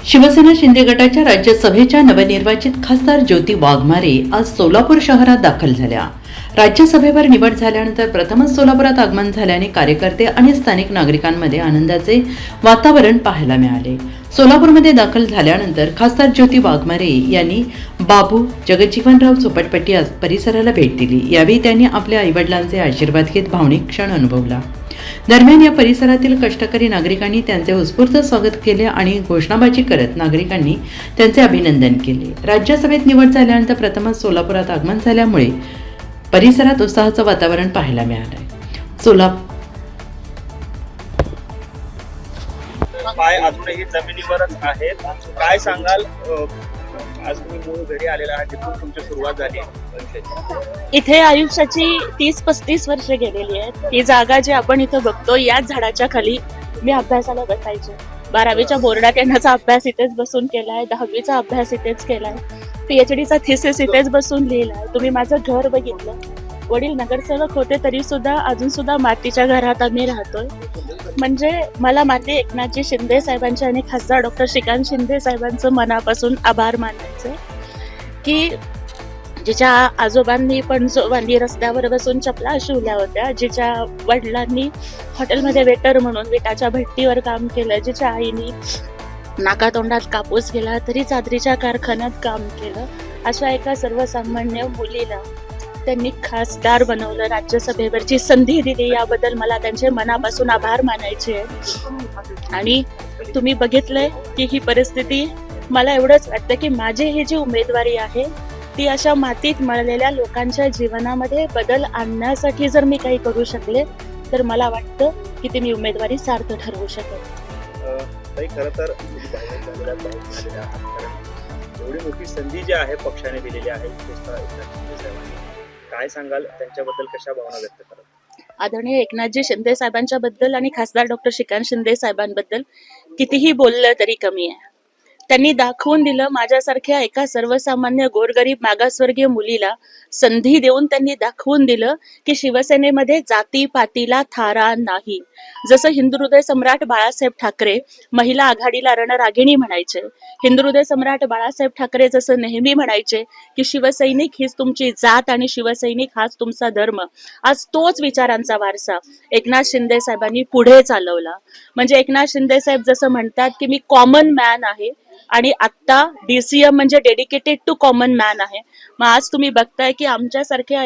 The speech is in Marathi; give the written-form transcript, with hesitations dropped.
शिवसेना शिंदे गटाच्या राज्यसभेच्या नवनिर्वाचित खासदार ज्योती वाघमारे आज सोलापूर शहरात दाखल झाल्या. राज्यसभेवर निवड झाल्यानंतर प्रथमच सोलापुरात आगमन झाल्याने कार्यकर्ते आणि स्थानिक नागरिकांमध्ये आनंदाचे वातावरण पाहायला मिळाले. सोलापूरमध्ये दाखल झाल्यानंतर खासदार ज्योती वाघमारे यांनी बाबू जगज्जीवनराव चोपटपट्टी परिसराला भेट दिली. यावेळी त्यांनी आपल्या आईवडिलांचे आशीर्वाद घेत भावनिक क्षण अनुभवला. दरम्यान या परिसरातील कष्टकरी नागरिकांनी त्यांचे उत्स्फूर्त स्वागत केले आणि घोषणाबाजी करत नागरिकांनी त्यांचे अभिनंदन केले. राज्यसभेत निवड झाल्यानंतर प्रथमच सोलापुरात आगमन झाल्यामुळे परिसरात उत्साहाचं वातावरण पाहायला मिळालंय. पाय अजूनही जमिनीवरच आहेत. काय सांगाल, आज तुम्ही मूळ घरी आलेला आहात, जिथून तुमची सुरुवात झाली. इथे आयुष्याची 30-35 वर्ष गेलेली आहेत. ही जागा जी आपण इथं बघतो, याच झाडाच्या खाली मी अभ्यासाला बसायचे. 12वीच्या बोर्डात येण्याचा अभ्यास इथेच बसून केलाय, 10वीचा अभ्यास इथेच केलाय, PhDचा थिसिस इथेच बसून लिहिलाय. तुम्ही माझं घर बघितलं. वडील नगरसेवक होते तरी सुद्धा अजून सुद्धा मातीच्या घरात आम्ही राहतोय. म्हणजे मला माती एकनाथजी शिंदे साहेबांचे आणि खासदार डॉक्टर श्रीकांत शिंदे साहेबांचं मनापासून आभार मानायचे की जिच्या आजोबांनी पणजोबांनी रस्त्यावर बसून चपला शिवल्या होत्या, जिच्या वडिलांनी हॉटेलमध्ये वेटर म्हणून विटाच्या भट्टीवर काम केलं, जिच्या आईनी नाकातोंडात कापूस गेला तरी चादरीच्या कारखान्यात काम केलं, अशा एका सर्वसामान्य मुलीला त्यांनी खासदार बनवलं, राज्यसभेवरची संधी दिली. याबद्दल मला त्यांचे मनापासून आभार मानायचे आहे. आणि तुम्ही बघितलंय की ही परिस्थिती, मला एवढंच वाटतं की माझी ही जी उमेदवारी आहे ती अशा मातीत मळलेल्या लोकांच्या जीवनामध्ये बदल आणण्यासाठी जर मी काही करू शकले तर मला वाटतं की ती मी उमेदवारी सार्थ ठरवू शकेल. खरं तर एवढी मोठी संधी जी आहे पक्षाने दिलेली आहे, काय सांगाल त्यांच्याबद्दल, कशा भावना व्यक्त कराल? आदरणीय एकनाथजी शिंदे साहेबांच्या बद्दल आणि खासदार डॉक्टर श्रीकांत शिंदे साहेबांबद्दल कितीही बोललं तरी कमी आहे. त्यांनी दाखवून दिलं, माझ्यासारख्या एका सर्वसामान्य गोरगरीब मागासवर्गीय मुलीला संधी देऊन त्यांनी दाखवून दिलं की शिवसेनेमध्ये जातीपातीला थारा नाही. जसं हिंदुहृदय सम्राट बाळासाहेब ठाकरे महिला आघाडीला रणरागिणी म्हणायचे, हिंदुहृदय सम्राट बाळासाहेब ठाकरे जसं नेहमी म्हणायचे की शिवसैनिक हीच तुमची जात आणि शिवसैनिक हाच तुमचा धर्म, आज तोच विचारांचा वारसा एकनाथ शिंदे साहेबांनी पुढे चालवला. म्हणजे एकनाथ शिंदे साहेब जसं म्हणतात की मी कॉमन मॅन आहे आणि आता DCM म्हणजे डेडिकेटेड टू कॉमन मॅन आहे. मग आज तुम्ही बघताय की आमच्यासारख्या